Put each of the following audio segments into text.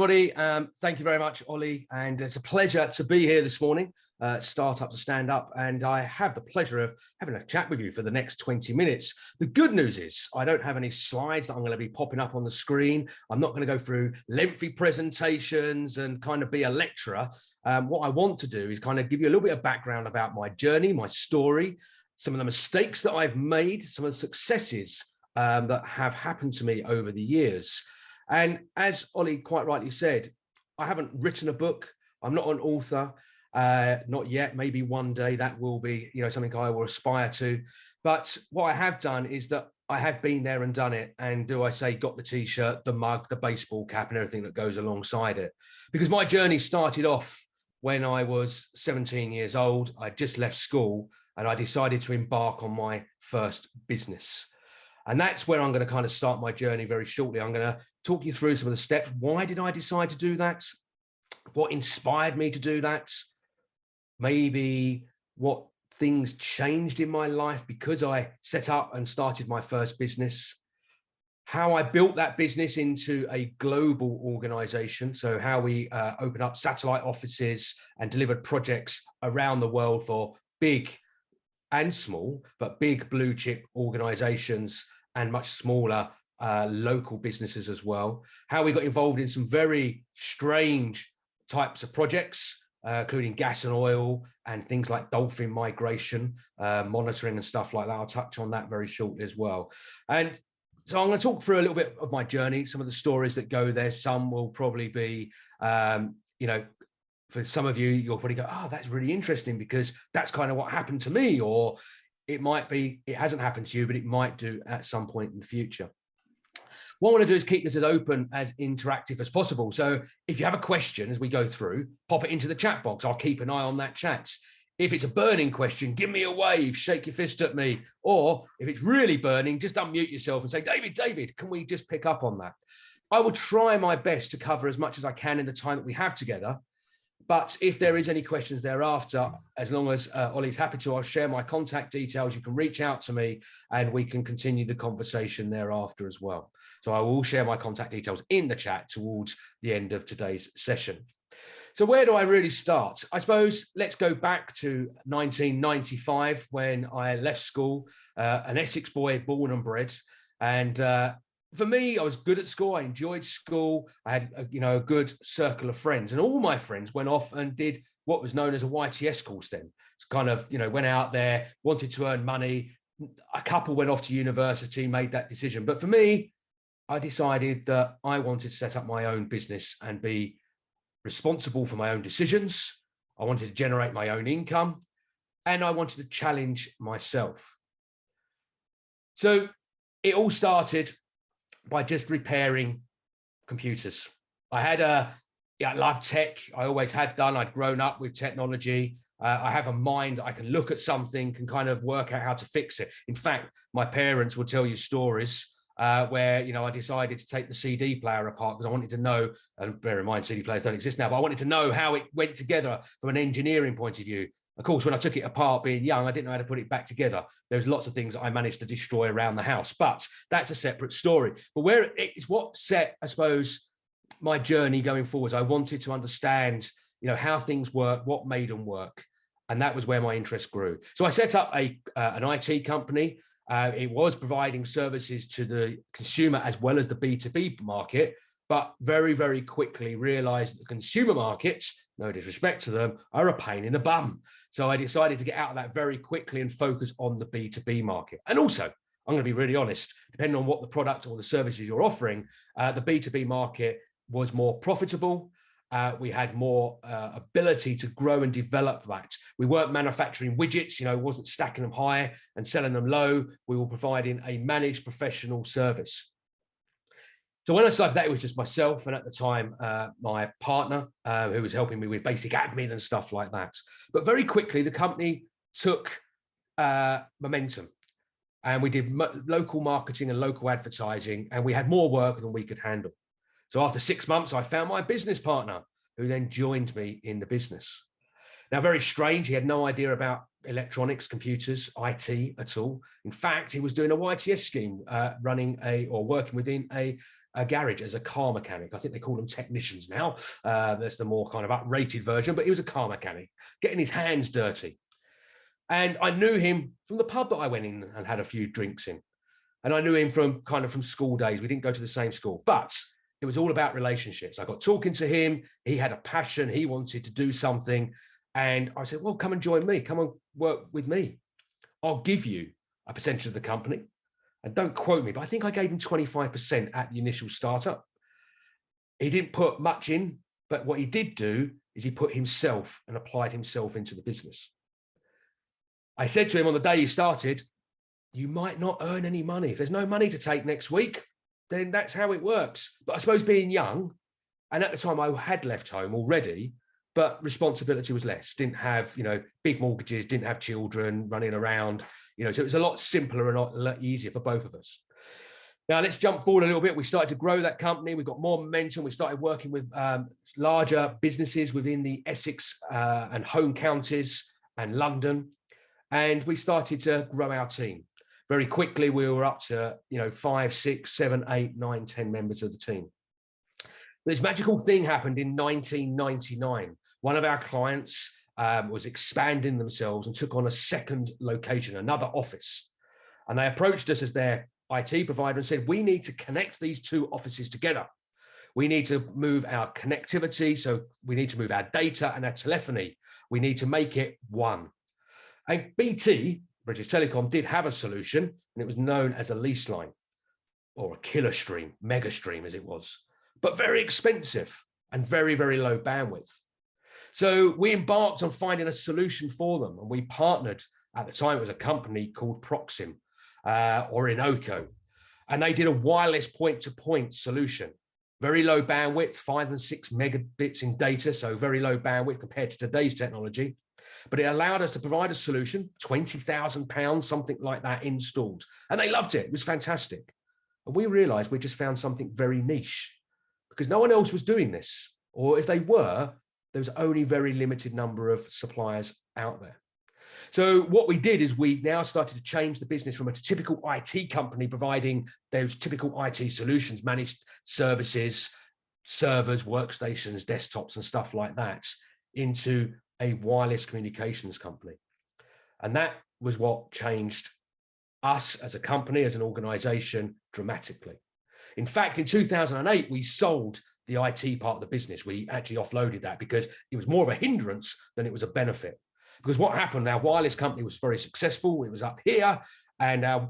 everybody. Thank you very much, Ollie. And it's a pleasure to be here this morning, Startup to Stand Up. And I have the pleasure of having a chat with you for the next 20 minutes. The good news is I don't have any slides that I'm going to be popping up on the screen. I'm not going to go through lengthy presentations and kind of be a lecturer. What I want to do is kind of give you a little bit of background about my journey, my story, some of the mistakes that I've made, some of the successes that have happened to me over the years. And as Ollie quite rightly said, I haven't written a book. I'm not an author, not yet. Maybe one day that will be, something I will aspire to. But what I have done is that I have been there and done it. And do I say got the t-shirt, the mug, the baseball cap, and everything that goes alongside it? Because my journey started off when I was 17 years old. I just left school and I decided to embark on my first business. And that's where I'm going to kind of start my journey very shortly. I'm going to talk you through some of the steps. Why did I decide to do that? What inspired me to do that? Maybe what things changed in my life because I set up and started my first business. How I built that business into a global organization. So how we opened up satellite offices and delivered projects around the world for big and small, but big blue chip organizations and much smaller local businesses as well. How we got involved in some very strange types of projects, including gas and oil and things like Dolphin Migration, monitoring and stuff like that. I'll touch on that very shortly as well. And so I'm going to talk through a little bit of my journey, some of the stories that go there. Some will probably be, for some of you, you'll probably go, oh, that's really interesting because that's kind of what happened to me. Or it might be, it hasn't happened to you, but it might do at some point in the future. What I want to do is keep this as open, as interactive as possible. So if you have a question as we go through, pop it into the chat box. I'll keep an eye on that chat. If it's a burning question, give me a wave, shake your fist at me. Or if it's really burning, just unmute yourself and say, David, can we just pick up on that? I will try my best to cover as much as I can in the time that we have together. But if there is any questions thereafter, as long as Ollie's happy to, I'll share my contact details. You can reach out to me and we can continue the conversation thereafter as well. So I will share my contact details in the chat towards the end of today's session. So where do I really start? I suppose let's go back to 1995 when I left school, an Essex boy, born and bred. And for me, I was good at school. I enjoyed school. I had, a good circle of friends, and all my friends went off and did what was known as a YTS course then. It's kind of, went out there, wanted to earn money. A couple went off to university, made that decision. But for me, I decided that I wanted to set up my own business and be responsible for my own decisions. I wanted to generate my own income, and I wanted to challenge myself. So it all started by just repairing computers. I love tech. I always had done. I'd grown up with technology. I have a mind. I can look at something, can kind of work out how to fix it. In fact, my parents will tell you stories where, I decided to take the CD player apart because I wanted to know, and bear in mind, CD players don't exist now, but I wanted to know how it went together from an engineering point of view. Of course, when I took it apart, being young, I didn't know how to put it back together. There's lots of things I managed to destroy around the house, but that's a separate story. But where it's what set, I suppose, my journey going forward. I wanted to understand, how things work, what made them work. And that was where my interest grew. So I set up an IT company. It was providing services to the consumer as well as the B2B market, but very, very quickly realized that the consumer markets, no disrespect to them, are a pain in the bum. So I decided to get out of that very quickly and focus on the B2B market. And also, I'm going to be really honest, depending on what the product or the services you're offering, the B2B market was more profitable. We had more ability to grow and develop that. We weren't manufacturing widgets, wasn't stacking them high and selling them low. We were providing a managed professional service. So when I started that, it was just myself and at the time, my partner, who was helping me with basic admin and stuff like that. But very quickly, the company took momentum and we did local marketing and local advertising, and we had more work than we could handle. So after 6 months, I found my business partner who then joined me in the business. Now, very strange. He had no idea about electronics, computers, IT at all. In fact, he was doing a YTS scheme, working within a a garage as a car mechanic. I think they call them technicians now. That's the more kind of uprated version, but he was a car mechanic, getting his hands dirty. And I knew him from the pub that I went in and had a few drinks in. And I knew him from school days. We didn't go to the same school, but it was all about relationships. I got talking to him. He had a passion. He wanted to do something. And I said, well, come and join me. Come and work with me. I'll give you a percentage of the company. And don't quote me, but I think I gave him 25% at the initial startup. He didn't put much in, but what he did do is he put himself and applied himself into the business. I said to him on the day he started, you might not earn any money. If there's no money to take next week, then that's how it works. But I suppose being young, and at the time I had left home already, but responsibility was less. Didn't have, big mortgages, didn't have children running around, so it was a lot simpler and a lot easier for both of us. Now let's jump forward a little bit. We started to grow that company. We got more momentum. We started working with larger businesses within the Essex and home counties and London. And we started to grow our team. Very quickly, we were up to, 5, 6, 7, 8, 9, 10 members of the team. This magical thing happened in 1999. One of our clients was expanding themselves and took on a second location, another office. And they approached us as their IT provider and said, we need to connect these two offices together. We need to move our connectivity. So we need to move our data and our telephony. We need to make it one. And BT, British Telecom, did have a solution, and it was known as a lease line, or a killer stream, mega stream as it was, but very expensive and very, very low bandwidth. So we embarked on finding a solution for them, and we partnered. At the time, it was a company called Proxim or Inoco, and they did a wireless point-to-point solution. Very low bandwidth, 5 and 6 megabits in data, so very low bandwidth compared to today's technology. But it allowed us to provide a solution, £20,000, something like that, installed. And they loved it. It was fantastic. And we realized we just found something very niche because no one else was doing this. Or if they were, there was only a very limited number of suppliers out there. So what we did is we now started to change the business from a typical IT company providing those typical IT solutions, managed services, servers, workstations, desktops, and stuff like that, into a wireless communications company. And that was what changed us as a company, as an organization, dramatically. In fact, in 2008, we sold the IT part of the business. We actually offloaded that because it was more of a hindrance than it was a benefit. Because what happened, our wireless company was very successful. It was up here, and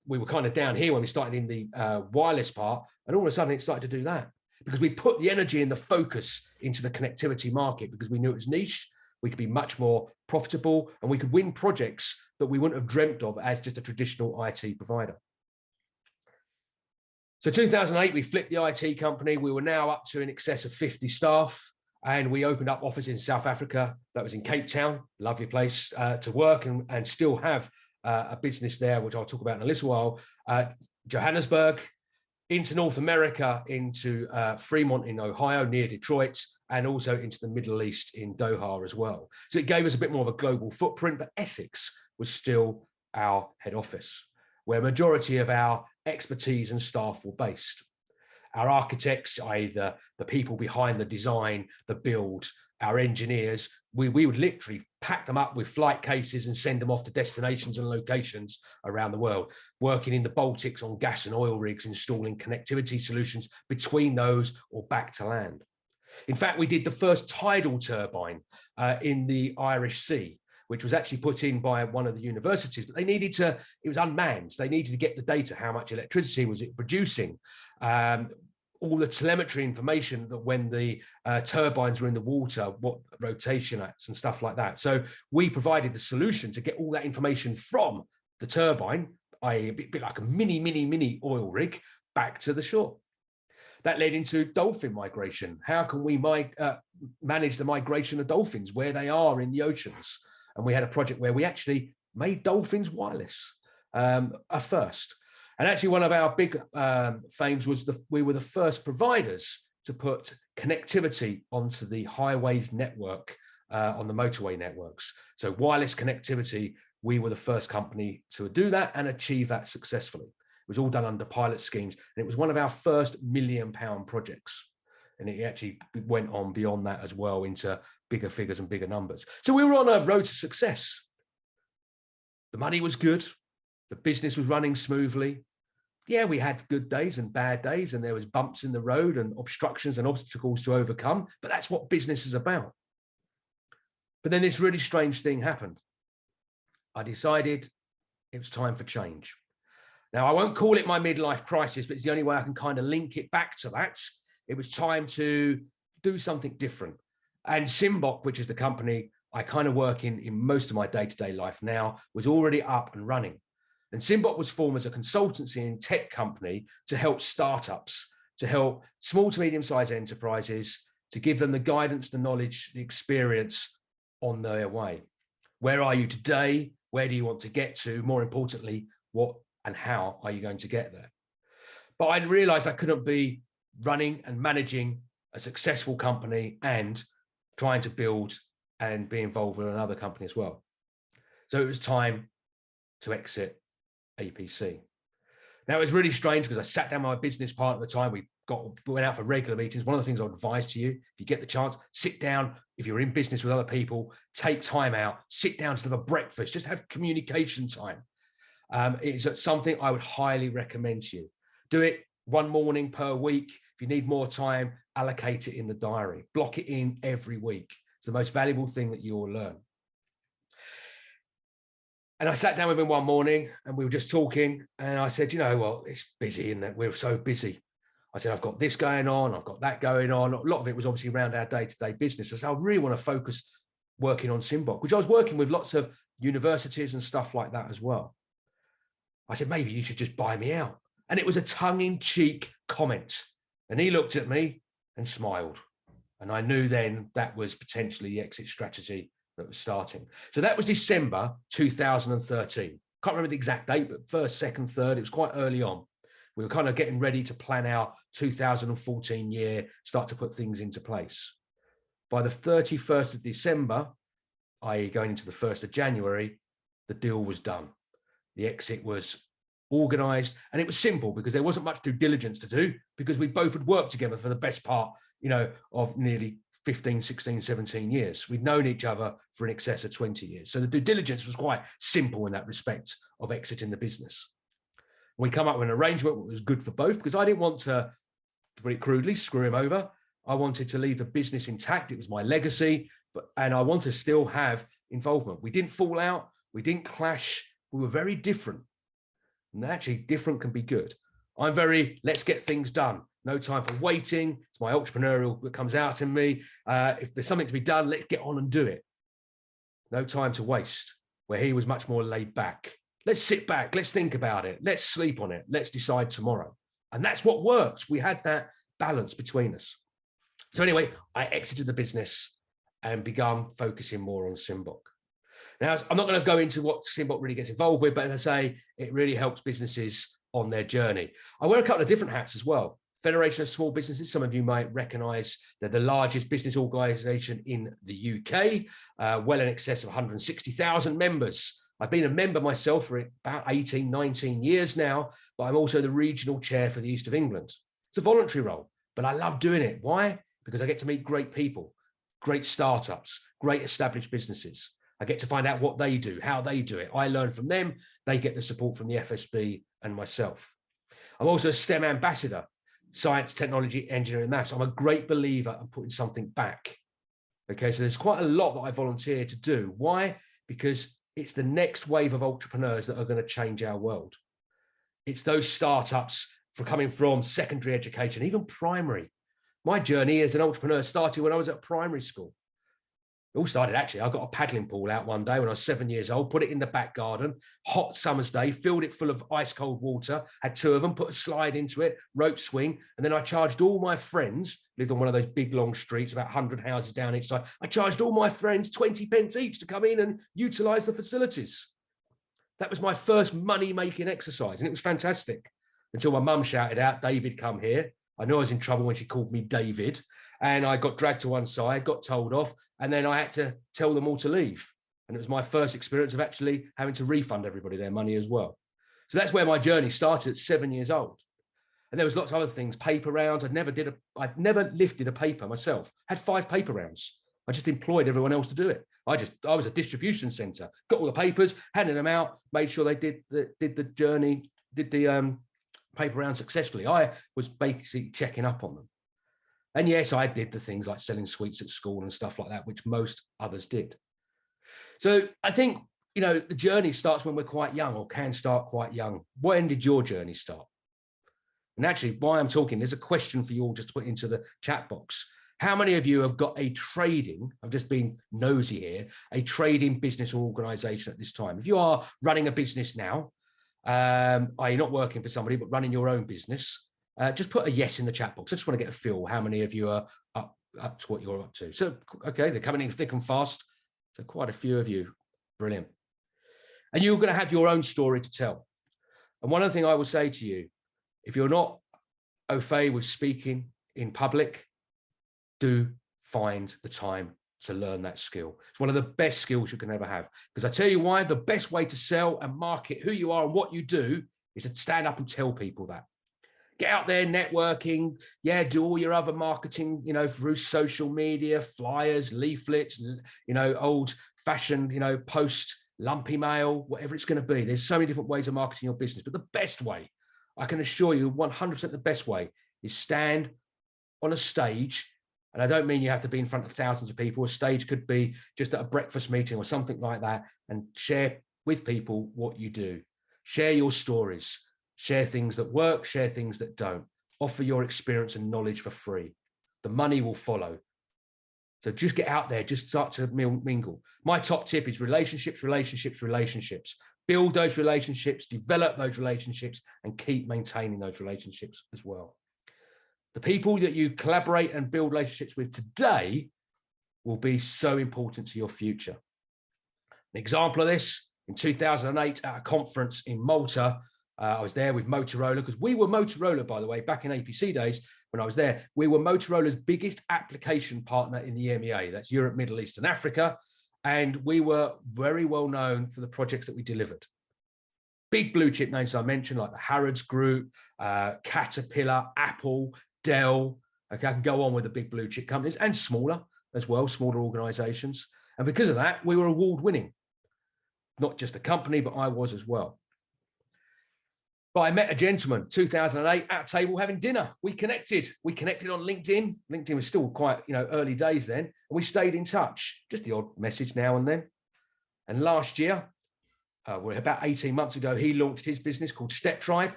we were kind of down here when we started in the wireless part, and all of a sudden it started to do that. Because we put the energy and the focus into the connectivity market because we knew it was niche. We could be much more profitable, and we could win projects that we wouldn't have dreamt of as just a traditional IT provider. So 2008, we flipped the IT company. We were now up to in excess of 50 staff, and we opened up offices in South Africa. That was in Cape Town, lovely place to work and still have a business there, which I'll talk about in a little while. Johannesburg, into North America, into Fremont in Ohio, near Detroit, and also into the Middle East in Doha as well. So it gave us a bit more of a global footprint, but Essex was still our head office, where majority of our expertise and staff were based. Our architects, i.e. the people behind the design, the build, our engineers, we would literally pack them up with flight cases and send them off to destinations and locations around the world, working in the Baltics on gas and oil rigs, installing connectivity solutions between those or back to land. In fact, we did the first tidal turbine in the Irish Sea, which was actually put in by one of the universities, but they needed to, it was unmanned. They needed to get the data, how much electricity was it producing, all the telemetry information that when the turbines were in the water, what rotation acts and stuff like that. So we provided the solution to get all that information from the turbine, i.e. a bit like a mini oil rig, back to the shore. That led into dolphin migration. How can we manage the migration of dolphins where they are in the oceans? And we had a project where we actually made dolphins wireless, a first. And actually one of our big fames was we were the first providers to put connectivity onto the highways network on the motorway networks. So wireless connectivity, we were the first company to do that and achieve that successfully. was all done under pilot schemes. And it was one of our first £1 million projects. And it actually went on beyond that as well into bigger figures and bigger numbers. So we were on a road to success. The money was good. The business was running smoothly. Yeah, we had good days and bad days, and there was bumps in the road and obstructions and obstacles to overcome, but that's what business is about. But then this really strange thing happened. I decided it was time for change. Now, I won't call it my midlife crisis, but it's the only way I can kind of link it back to that. It was time to do something different. And Symbok, which is the company I kind of work in most of my day-to-day life now, was already up and running. And Symbok was formed as a consultancy and tech company to help startups, to help small to medium-sized enterprises, to give them the guidance, the knowledge, the experience on their way. Where are you today? Where do you want to get to? More importantly, what and how are you going to get there? But I realized I couldn't be running and managing a successful company and trying to build and be involved with another company as well. So it was time to exit APC. Now, it was really strange because I sat down with my business partner at the time. We went out for regular meetings. One of the things I would advise to you, if you get the chance, sit down. If you're in business with other people, take time out, sit down to have a breakfast, just have communication time. It's something I would highly recommend to you. Do it one morning per week. If you need more time, allocate it in the diary. Block it in every week. It's the most valuable thing that you will learn. And I sat down with him one morning and we were just talking, and I said, you know, well, it's busy and we're so busy. I said, I've got this going on, I've got that going on. A lot of it was obviously around our day-to-day business. I said, I really want to focus working on Symbok, which I was working with lots of universities and stuff like that as well. I said, maybe you should just buy me out. And it was a tongue-in-cheek comment. And he looked at me and smiled. And I knew then that was potentially the exit strategy that was starting. So that was December 2013. Can't remember the exact date, but first, second, third, it was quite early on. We were kind of getting ready to plan our 2014 year, start to put things into place. By the 31st of December, i.e. going into the 1st of January, the deal was done. The exit was organized, and it was simple because there wasn't much due diligence to do because we both had worked together for the best part, you know, of nearly 15, 16, 17 years. We'd known each other for in excess of 20 years. So the due diligence was quite simple in that respect of exiting the business. We come up with an arrangement that was good for both because I didn't want to put it crudely, screw him over. I wanted to leave the business intact. It was my legacy, and I want to still have involvement. We didn't fall out. We didn't clash. We were very different. And actually, different can be good. I'm very, let's get things done. No time for waiting. It's my entrepreneurial that comes out in me. If there's something to be done, let's get on and do it. No time to waste, where he was much more laid back. Let's sit back. Let's think about it. Let's sleep on it. Let's decide tomorrow. And that's what worked. We had that balance between us. So anyway, I exited the business and began focusing more on Symbok. Now, I'm not going to go into what Symbok really gets involved with, but as I say, it really helps businesses on their journey. I wear a couple of different hats as well. Federation of Small Businesses, some of you might recognise they're the largest business organisation in the UK, well in excess of 160,000 members. I've been a member myself for about 18, 19 years now, but I'm also the regional chair for the East of England. It's a voluntary role, but I love doing it. Why? Because I get to meet great people, great startups, great established businesses. I get to find out what they do, how they do it. I learn from them. They get the support from the FSB and myself. I'm also a STEM ambassador, science, technology, engineering, maths. I'm a great believer in putting something back. Okay, so there's quite a lot that I volunteer to do. Why? Because it's the next wave of entrepreneurs that are going to change our world. It's those startups for coming from secondary education, even primary. My journey as an entrepreneur started when I was at primary school. It all started actually, I got a paddling pool out one day when I was 7 years old, put it in the back garden, hot summer's day, filled it full of ice cold water, had two of them, put a slide into it, rope swing, and then I charged all my friends, lived on one of those big long streets, about 100 houses down each side. I charged all my friends 20 pence each to come in and utilize the facilities. That was my first money-making exercise, and it was fantastic. Until my mum shouted out, David, come here. I knew I was in trouble when she called me David. And I got dragged to one side, got told off, and then I had to tell them all to leave. And it was my first experience of actually having to refund everybody their money as well. So that's where my journey started at 7 years old. And there was lots of other things, paper rounds. I'd never lifted a paper myself. Had 5 paper rounds. I just employed everyone else to do it. I was a distribution center, got all the papers, handed them out, made sure they did the journey, did the paper round successfully. I was basically checking up on them. And yes, I did the things like selling sweets at school and stuff like that, which most others did. So I think, you know, the journey starts when we're quite young, or can start quite young. When did your journey start? And actually, while I'm talking, there's a question for you all just to put into the chat box. How many of you have got a trading, I'm just being nosy here, a trading business or organization at this time? If you are running a business now, are you not working for somebody, but running your own business, just put a yes in the chat box. I just want to get a feel how many of you are up to what you're up to. So, okay, they're coming in thick and fast. So quite a few of you. Brilliant. And you're going to have your own story to tell. And one other thing I will say to you, if you're not au fait with speaking in public, do find the time to learn that skill. It's one of the best skills you can ever have. Because I tell you why, the best way to sell and market who you are and what you do is to stand up and tell people that. Get out there networking, yeah, do all your other marketing, you know, through social media, flyers, leaflets, you know, old fashioned, you know, post, lumpy mail, whatever it's going to be. There's so many different ways of marketing your business, but the best way, I can assure you 100% the best way, is stand on a stage. And I don't mean you have to be in front of thousands of people. A stage could be just at a breakfast meeting or something like that, and share with people what you do. Share your stories, share things that work, share things that don't. Offer your experience and knowledge for free. The money will follow. So just get out there, just start to mingle. My top tip is relationships, relationships, relationships. Build those relationships, develop those relationships, and keep maintaining those relationships as well. The people that you collaborate and build relationships with today will be so important to your future. An example of this, in 2008 at a conference in Malta, I was there with Motorola, because we were Motorola, by the way, back in APC days when I was there, we were Motorola's biggest application partner in the EMEA, that's Europe, Middle East and Africa. And we were very well known for the projects that we delivered. Big blue chip names I mentioned, like the Harrods Group, Caterpillar, Apple, Dell. Okay, I can go on with the big blue chip companies and smaller as well, smaller organizations. And because of that, we were award winning. Not just the company, but I was as well. But I met a gentleman, 2008, at a table having dinner. We connected on LinkedIn. LinkedIn was still quite, you know, early days then. And we stayed in touch, just the odd message now and then. And last year, about 18 months ago, he launched his business called Step Tribe,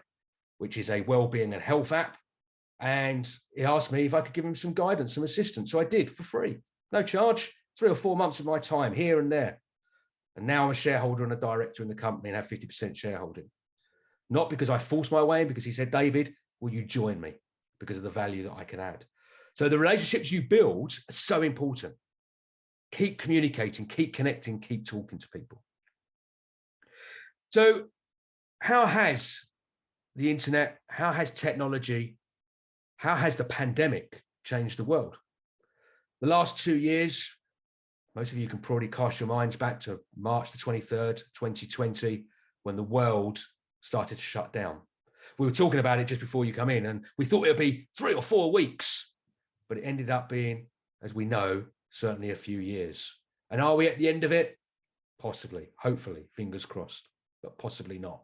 which is a well-being and health app. And he asked me if I could give him some guidance, some assistance. So I did, for free, no charge, 3 or 4 months of my time here and there. And now I'm a shareholder and a director in the company and have 50% shareholding. Not because I forced my way in, because he said, David, will you join me? Because of the value that I can add. So the relationships you build are so important. Keep communicating, keep connecting, keep talking to people. So how has the internet, how has technology, how has the pandemic changed the world? The last 2 years, most of you can probably cast your minds back to March the 23rd, 2020, when the world started to shut down. We were talking about it just before you come in, and we thought it would be 3 or 4 weeks, but it ended up being, as we know, certainly a few years. And are we at the end of it? Possibly, hopefully, fingers crossed, but possibly not.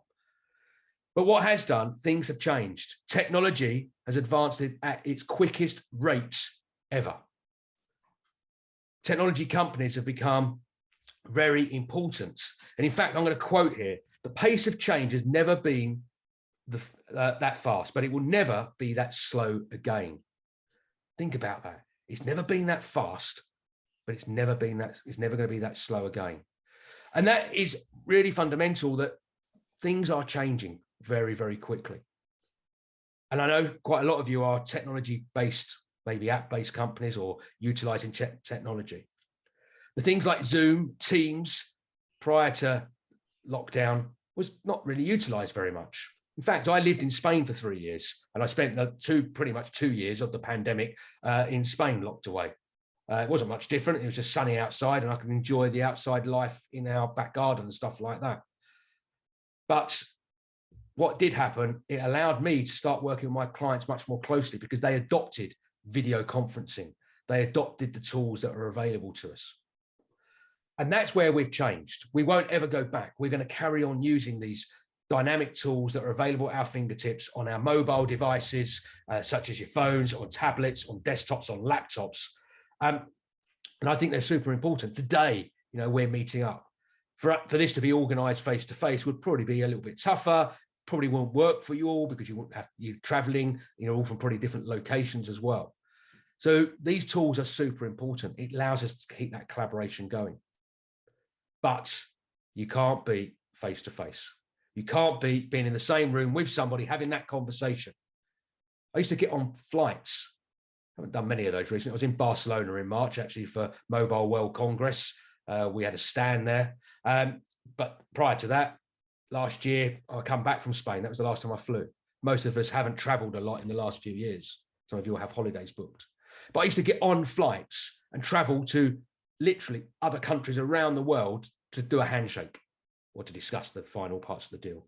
But what has done, things have changed. Technology has advanced at its quickest rates ever. Technology companies have become very important. And in fact, I'm going to quote here, the pace of change has never been that fast, but it will never be that slow again. Think about that. It's never been that fast, but it's never going to be that slow again. And that is really fundamental, that things are changing very, very quickly. And I know quite a lot of you are technology-based, maybe app-based companies or utilizing technology. The things like Zoom, Teams, prior to lockdown, was not really utilized very much. In fact, I lived in Spain for 3 years, and I spent pretty much 2 years of the pandemic in Spain locked away. It wasn't much different. It was just sunny outside, and I could enjoy the outside life in our back garden and stuff like that. But what did happen, it allowed me to start working with my clients much more closely because they adopted video conferencing. They adopted the tools that are available to us. And that's where we've changed. We won't ever go back. We're going to carry on using these dynamic tools that are available at our fingertips on our mobile devices, such as your phones, on tablets, on desktops, on laptops. And I think they're super important. Today, we're meeting up. For this to be organized face-to-face would probably be a little bit tougher, probably won't work for you all because you're traveling, all from probably different locations as well. So these tools are super important. It allows us to keep that collaboration going. But you can't be face-to-face. You can't be being in the same room with somebody, having that conversation. I used to get on flights. I haven't done many of those recently. I was in Barcelona in March, actually, for Mobile World Congress. We had a stand there. But prior to that, last year, I come back from Spain. That was the last time I flew. Most of us haven't traveled a lot in the last few years. Some of you will have holidays booked. But I used to get on flights and travel to literally other countries around the world to do a handshake or to discuss the final parts of the deal,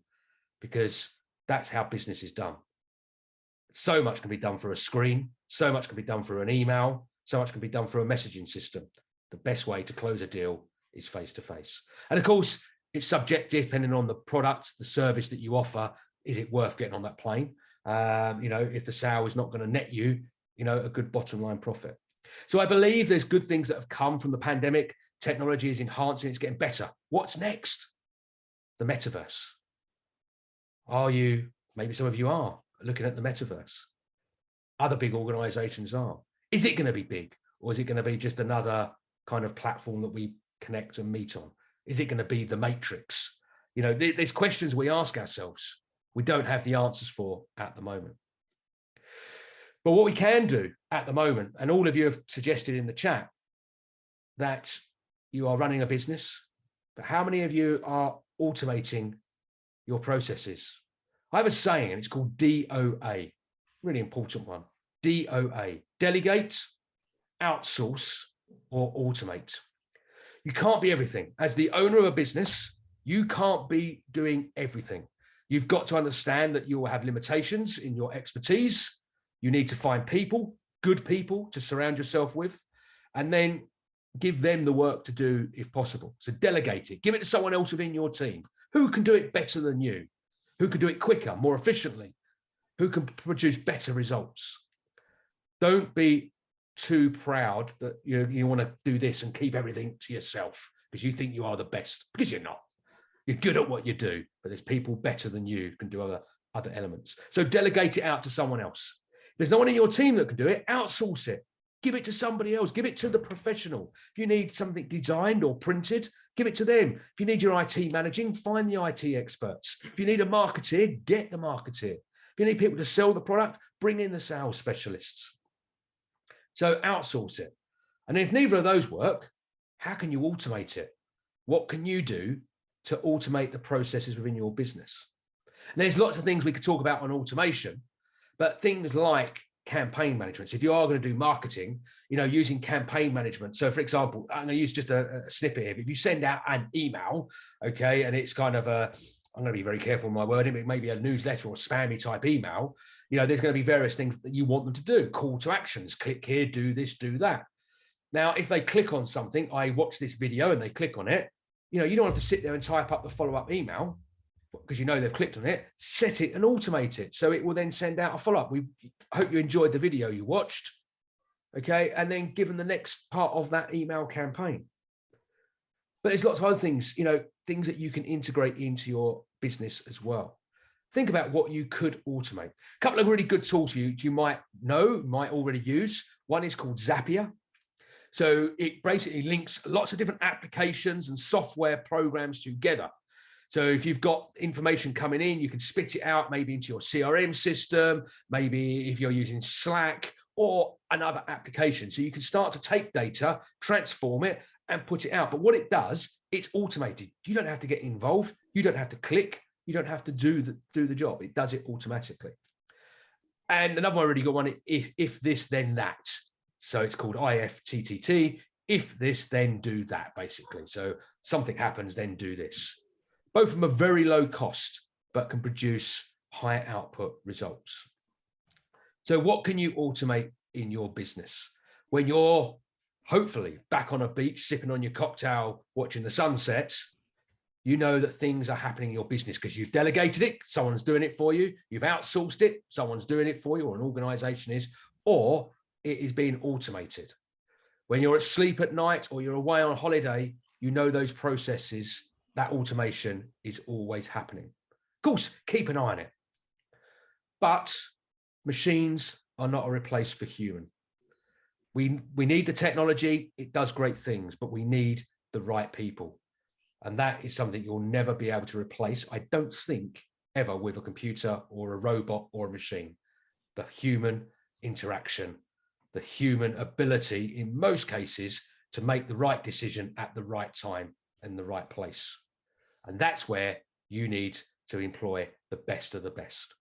because that's how business is done. So much can be done through a screen. So much can be done through an email. So much can be done through a messaging system. The best way to close a deal is face-to-face. And of course, it's subjective depending on the product, the service that you offer. Is it worth getting on that plane? If the sale is not going to net you, a good bottom line profit. So I believe there's good things that have come from the pandemic. Technology is enhancing, it's getting better. What's next? The metaverse. Maybe some of you are looking at the metaverse. Other big organizations are. Is it going to be big, or is it going to be just another kind of platform that we connect and meet on? Is it going to be the matrix? There's questions we ask ourselves. We don't have the answers for at the moment. But what we can do at the moment, and all of you have suggested in the chat that you are running a business, but how many of you are automating your processes? I have a saying, and it's called DOA, really important one. DOA, delegate, outsource, or automate. You can't be everything. As the owner of a business, you can't be doing everything. You've got to understand that you will have limitations in your expertise. You need to find people, good people to surround yourself with, and then give them the work to do if possible. So delegate it, give it to someone else within your team who can do it better than you, who can do it quicker, more efficiently, who can produce better results. Don't be too proud that you want to do this and keep everything to yourself because you think you are the best, because you're not. You're good at what you do, but there's people better than you who can do other elements. So delegate it out to someone else. If there's no one in your team that can do it, outsource it. Give it to somebody else. Give it to the professional. If you need something designed or printed, give it to them. If you need your IT managing, find the IT experts. If you need a marketeer, get the marketeer. If you need people to sell the product, bring in the sales specialists. So outsource it. And if neither of those work, how can you automate it? What can you do to automate the processes within your business? And there's lots of things we could talk about on automation, but things like campaign management. So if you are going to do marketing, using campaign management. So for example, I'm going to use just a snippet here. If you send out an email, okay, and it's kind of I'm going to be very careful with my wording, but maybe a newsletter or spammy type email, there's going to be various things that you want them to do. Call to actions, click here, do this, do that. Now, if they click on something, I watch this video and they click on it, you don't have to sit there and type up the follow-up email because they've clicked on it. Set it and automate it. So it will then send out a follow-up. I hope you enjoyed the video you watched. Okay. And then give them the next part of that email campaign. But there's lots of other things, things that you can integrate into your business as well. Think about what you could automate. A couple of really good tools you might already use. One is called Zapier. So it basically links lots of different applications and software programs together. So if you've got information coming in, you can spit it out maybe into your CRM system, maybe if you're using Slack or another application. So you can start to take data, transform it and put it out. But what it does, it's automated. You don't have to get involved. You don't have to click. You don't have to do the job. It does it automatically. And another one, really good one, if this, then that. So it's called Ifttt. If this, then do that, basically. So something happens, then do this. Both of them are very low cost. but can produce high output results. So what can you automate in your business when you're hopefully back on a beach, sipping on your cocktail, watching the sunset? You know that things are happening in your business because you've delegated it, someone's doing it for you, you've outsourced it, someone's doing it for you, or an organization is, or it is being automated. When you're asleep at night or you're away on holiday, you know those processes, that automation is always happening. Of course, keep an eye on it. But machines are not a replace for human. We need the technology, it does great things, but we need the right people. And that is something you'll never be able to replace, I don't think, ever with a computer or a robot or a machine. The human interaction, the human ability, in most cases, to make the right decision at the right time and the right place. And that's where you need to employ the best of the best,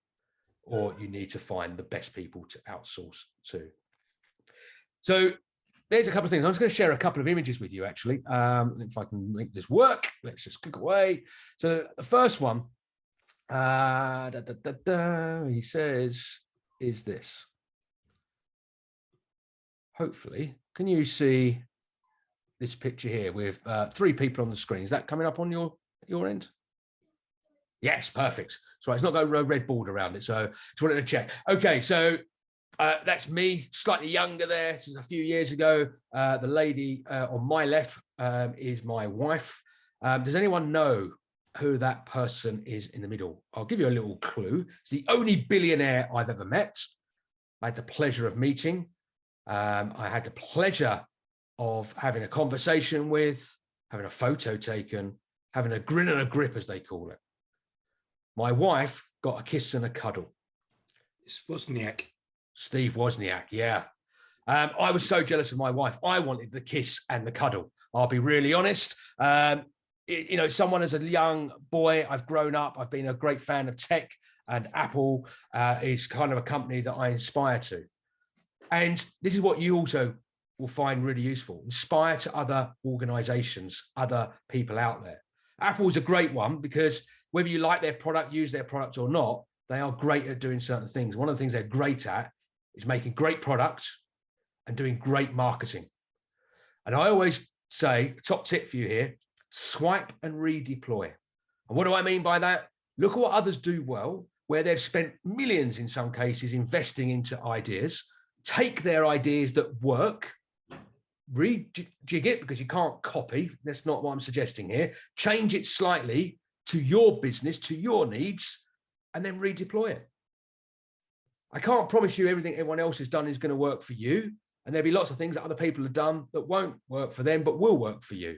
or you need to find the best people to outsource to. So there's a couple of things. I'm just going to share a couple of images with you, actually. If I can make this work, let's just click away. So the first one, he says, is this. Hopefully, can you see this picture here with 3 people on the screen? Is that coming up on your end? Yes, perfect. So it's not got a red border around it. So just wanted to check. Okay, so that's me, slightly younger there. This is a few years ago. The lady on my left is my wife. Does anyone know who that person is in the middle? I'll give you a little clue. It's the only billionaire I've ever met. I had the pleasure of meeting. I had the pleasure of having a conversation with, having a photo taken, having a grin and a grip, as they call it. My wife got a kiss and a cuddle. It's Wozniak. Steve Wozniak, yeah. I was so jealous of my wife. I wanted the kiss and the cuddle. I'll be really honest. You know, someone as a young boy, I've grown up. I've been a great fan of tech, and Apple is kind of a company that I inspire to. And this is what you also will find really useful. Inspire to other organizations, other people out there. Apple is a great one because whether you like their product, use their product or not, they are great at doing certain things. One of the things they're great at is making great product and doing great marketing. And I always say, top tip for you here, swipe and redeploy. And what do I mean by that? Look at what others do well, where they've spent millions in some cases investing into ideas. Take their ideas that work, rejig it, because you can't copy. That's not what I'm suggesting here. Change it slightly to your business, to your needs, and then redeploy it. I can't promise you everything everyone else has done is going to work for you. And there'll be lots of things that other people have done that won't work for them, but will work for you.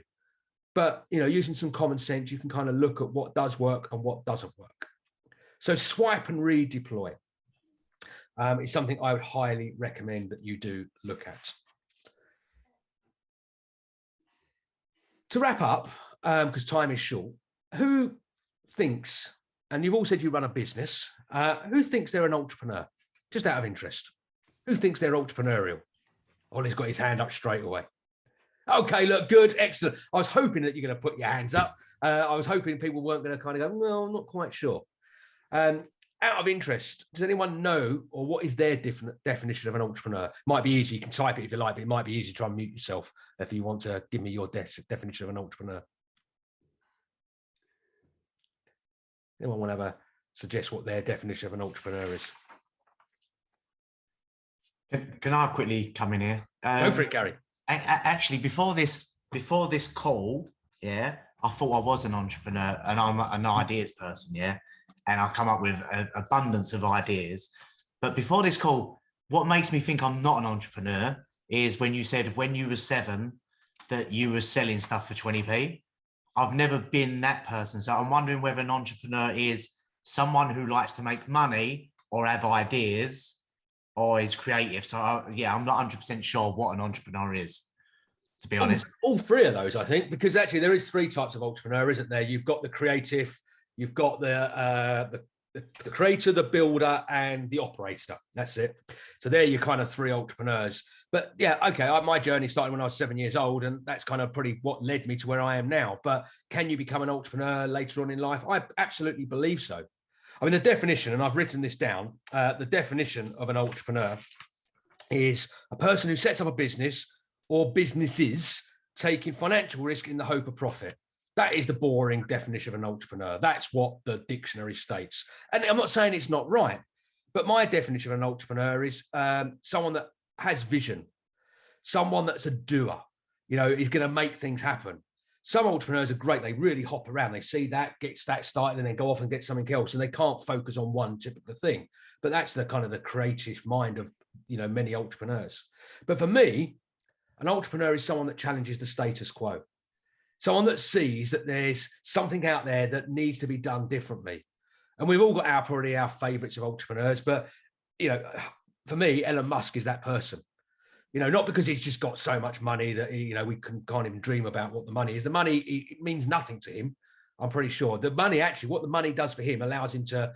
But, you know, using some common sense, you can kind of look at what does work and what doesn't work. So swipe and redeploy. It's something I would highly recommend that you do look at. To wrap up, because time is short, who thinks, and you've all said you run a business, who thinks they're an entrepreneur? Just out of interest. Who thinks they're entrepreneurial? Ollie's got his hand up straight away. Okay, look, good, excellent. I was hoping that you're going to put your hands up. I was hoping people weren't going to kind of go, well, I'm not quite sure. Out of interest, does anyone know, or what is their definition of an entrepreneur? Might be easy, you can type it if you like, but it might be easy to try and mute yourself if you want to give me your definition of an entrepreneur. Anyone want to suggest what their definition of an entrepreneur is? Can I quickly come in here? Go for it, Gary. Actually, before this call, yeah, I thought I was an entrepreneur and I'm an ideas person, yeah. And I come up with an abundance of ideas. But before this call, what makes me think I'm not an entrepreneur is when you said when you were 7 that you were selling stuff for 20p. I've never been that person. So I'm wondering whether an entrepreneur is someone who likes to make money or have ideas or is creative. So yeah, I'm not 100% sure what an entrepreneur is, to be honest. All 3 of those, I think, because actually there is 3 types of entrepreneur, isn't there? You've got the creative, you've got the creator, the builder, and the operator. That's it. So there you're kind of 3 entrepreneurs. But yeah, okay, my journey started when I was 7 years old, and that's kind of pretty what led me to where I am now. But can you become an entrepreneur later on in life? I absolutely believe so. I mean, the definition, and I've written this down, the definition of an entrepreneur is a person who sets up a business or businesses taking financial risk in the hope of profit. That is the boring definition of an entrepreneur. That's what the dictionary states. And I'm not saying it's not right, but my definition of an entrepreneur is someone that has vision, someone that's a doer, is going to make things happen. Some entrepreneurs are great. They really hop around. They see that, gets that started, and then go off and get something else. And they can't focus on one typical thing. But that's the kind of the creative mind of, many entrepreneurs. But for me, an entrepreneur is someone that challenges the status quo. Someone that sees that there's something out there that needs to be done differently. And we've all got probably our favorites of entrepreneurs. But, for me, Elon Musk is that person. Not because he's just got so much money that, we can't even dream about what the money is. The money, it means nothing to him, I'm pretty sure. The money, actually, what the money does for him allows him to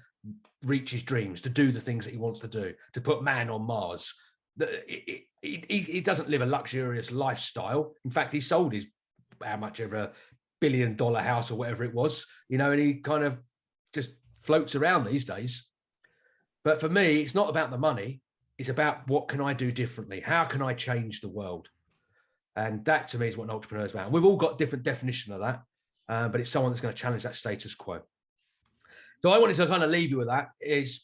reach his dreams, to do the things that he wants to do, to put man on Mars. He doesn't live a luxurious lifestyle. In fact, he sold his, how much ever, $1 billion house or whatever it was, and he kind of just floats around these days. But for me, it's not about the money. It's about what can I do differently? How can I change the world? And that to me is what an entrepreneur is about. And we've all got different definition of that, but it's someone that's going to challenge that status quo. So I wanted to kind of leave you with that is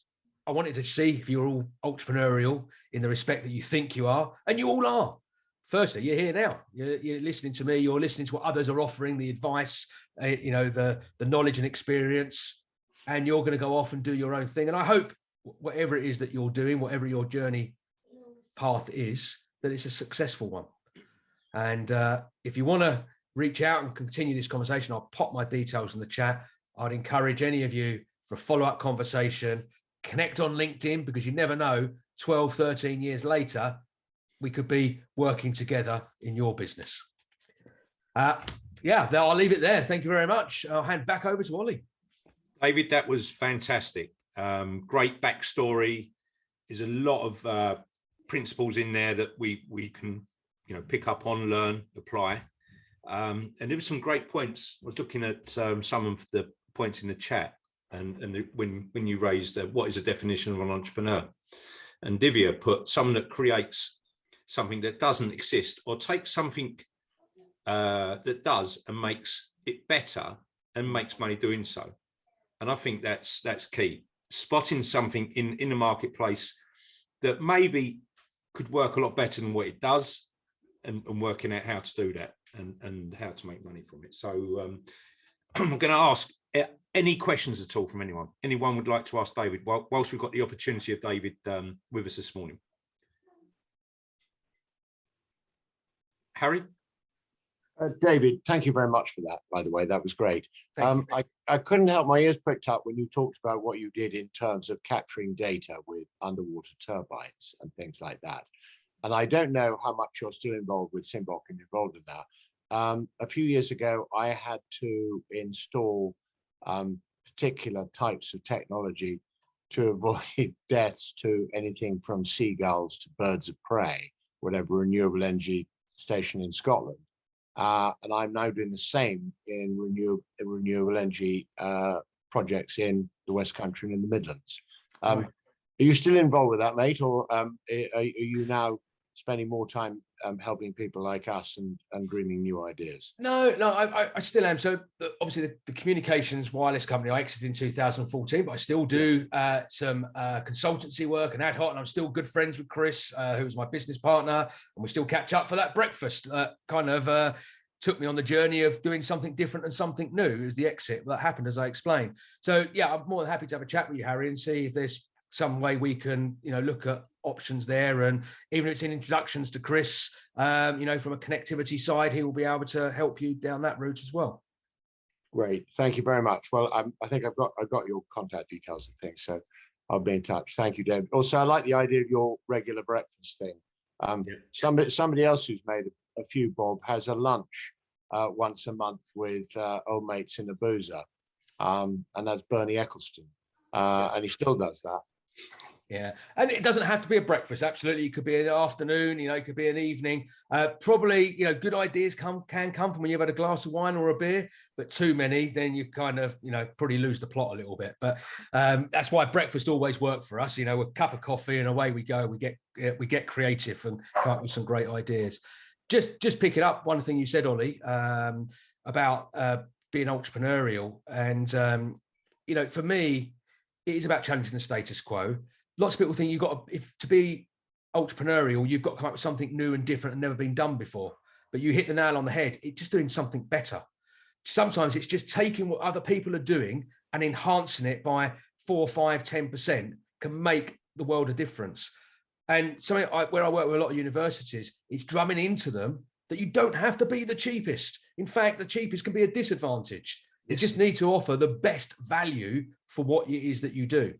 I wanted to see if you're all entrepreneurial in the respect that you think you are, and you all are. Firstly, you're here now. You're listening to me. You're listening to what others are offering, the advice, the knowledge and experience, and you're going to go off and do your own thing. And I hope whatever it is that you're doing, whatever your journey path is, that it's a successful one. And if you want to reach out and continue this conversation, I'll pop my details in the chat. I'd encourage any of you for a follow-up conversation, connect on LinkedIn, because you never know, 12, 13 years later, we could be working together in your business. I'll leave it there. Thank you very much. I'll hand back over to Ollie. David, that was fantastic. Great backstory. There's a lot of principles in there that we can pick up on, learn, apply. And there were some great points. I was looking at some of the points in the chat, and when you raised what is a definition of an entrepreneur, and Divya put someone that creates something that doesn't exist, or takes something that does and makes it better and makes money doing so. And I think that's key. Spotting something in the marketplace that maybe could work a lot better than what it does, and working out how to do that and how to make money from it. So I'm going to ask any questions at all from anyone. Anyone would like to ask David whilst we've got the opportunity of David with us this morning. Harry? David, thank you very much for that, by the way. That was great. I couldn't help my ears pricked up when you talked about what you did in terms of capturing data with underwater turbines and things like that. And I don't know how much you're still involved with Symbol and involved in that. A few years ago, I had to install particular types of technology to avoid deaths to anything from seagulls to birds of prey, whatever renewable energy station in Scotland. And I'm now doing the same in renewable energy projects in the West Country and in the Midlands. Are you still involved with that, mate, or are you now spending more time helping people like us and dreaming new ideas? No, I still am. So obviously the communications wireless company, I exited in 2014, but I still do some consultancy work and ad hoc, and I'm still good friends with Chris, who was my business partner, and we still catch up for that breakfast. Kind of took me on the journey of doing something different and something new. It was the exit that happened, as I explained. So yeah, I'm more than happy to have a chat with you, Harry, and see if there's some way we can, look at options there. And even if it's in introductions to Chris, from a connectivity side, he will be able to help you down that route as well. Great, thank you very much. Well, I think I've got your contact details and things, so I'll be in touch. Thank you, David. Also, I like the idea of your regular breakfast thing. Somebody else who's made a few, Bob, has a lunch once a month with old mates in a boozer, and that's Bernie Eccleston, and he still does that. Yeah, and it doesn't have to be a breakfast. Absolutely, it could be an afternoon. You know, it could be an evening. Probably, you know, good ideas can come from when you've had a glass of wine or a beer. But too many, then you kind of, you know, probably lose the plot a little bit. But that's why breakfast always worked for us. You know, a cup of coffee and away we go. We get creative and come up with some great ideas. Just pick it up. One thing you said, Ollie, about being entrepreneurial, and you know, for me, it is about challenging the status quo. Lots of people think you've got to be entrepreneurial, you've got to come up with something new and different and never been done before. But you hit the nail on the head. It's just doing something better. Sometimes it's just taking what other people are doing and enhancing it by 4, 5, 10% can make the world a difference. And something where I work with a lot of universities, it's drumming into them that you don't have to be the cheapest. In fact, the cheapest can be a disadvantage. You just need to offer the best value for what it is that you do.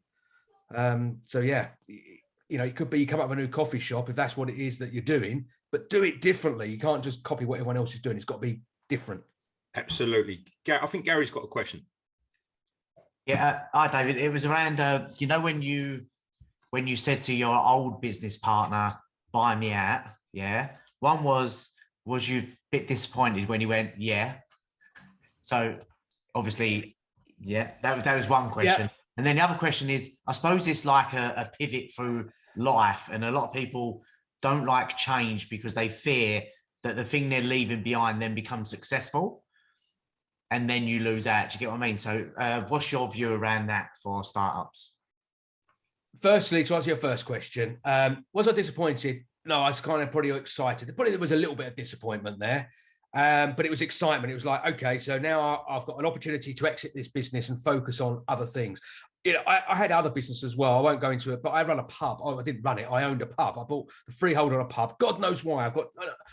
So yeah, you know, it could be you come up with a new coffee shop if that's what it is that you're doing, but do it differently. You can't just copy what everyone else is doing. It's got to be different. Absolutely. I think Gary's got a question. Yeah, hi David. It was around, you know, when you said to your old business partner, buy me out, yeah. One was you a bit disappointed when he went, yeah. So obviously, yeah, that was one question. Yeah. And then the other question is, I suppose it's like a pivot through life, and a lot of people don't like change because they fear that the thing they're leaving behind then becomes successful, and then you lose out. Do you get what I mean? So what's your view around that for startups? Firstly, to answer your first question, was I disappointed? No, I was kind of pretty excited. Probably there was a little bit of disappointment there. But it was excitement. It was like, okay, so now I've got an opportunity to exit this business and focus on other things. You know, I had other businesses as well. I won't go into it, but I run a pub. Oh, I didn't run it. I owned a pub. I bought the freehold on a pub. God knows why.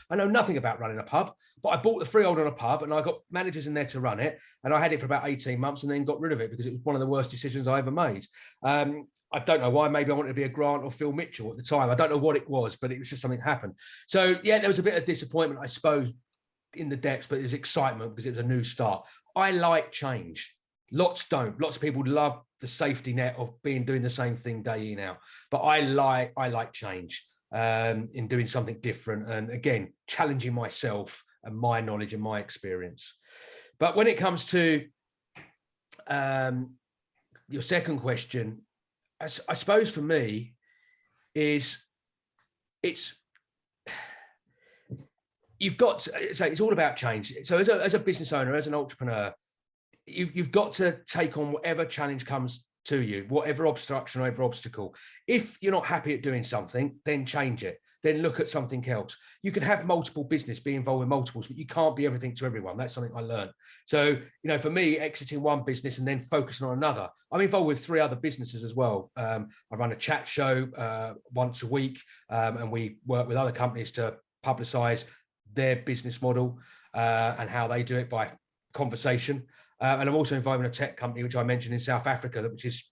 I know nothing about running a pub, but I bought the freehold on a pub and I got managers in there to run it. And I had it for about 18 months and then got rid of it because it was one of the worst decisions I ever made. I don't know why. Maybe I wanted to be a Grant or Phil Mitchell at the time. I don't know what it was, but it was just something happened. So yeah, there was a bit of disappointment, I suppose, in the depths, but there's excitement because it was a new start. I like change. Lots don't. Lots of people love the safety net of doing the same thing day in, out. But I like change in doing something different, and again, challenging myself and my knowledge and my experience. But when it comes to your second question, I suppose for me is you've got to say it's all about change. So as a business owner, as an entrepreneur, you've got to take on whatever challenge comes to you, whatever obstruction, whatever obstacle. If you're not happy at doing something, then change it. Then look at something else. You can have multiple business, be involved in multiples, but you can't be everything to everyone. That's something I learned. So, you know, for me, exiting one business and then focusing on another. I'm involved with 3 other businesses as well. I run a chat show once a week, and we work with other companies to publicize their business model and how they do it by conversation. And I'm also involved in a tech company, which I mentioned in South Africa, which is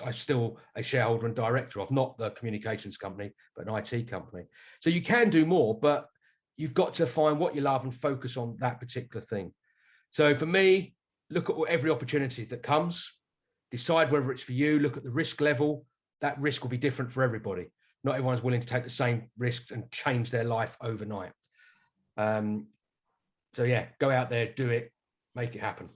I'm still a shareholder and director of, not the communications company, but an IT company. So you can do more, but you've got to find what you love and focus on that particular thing. So for me, look at every opportunity that comes, decide whether it's for you, look at the risk level. That risk will be different for everybody. Not everyone's willing to take the same risks and change their life overnight. So yeah, go out there, do it, make it happen.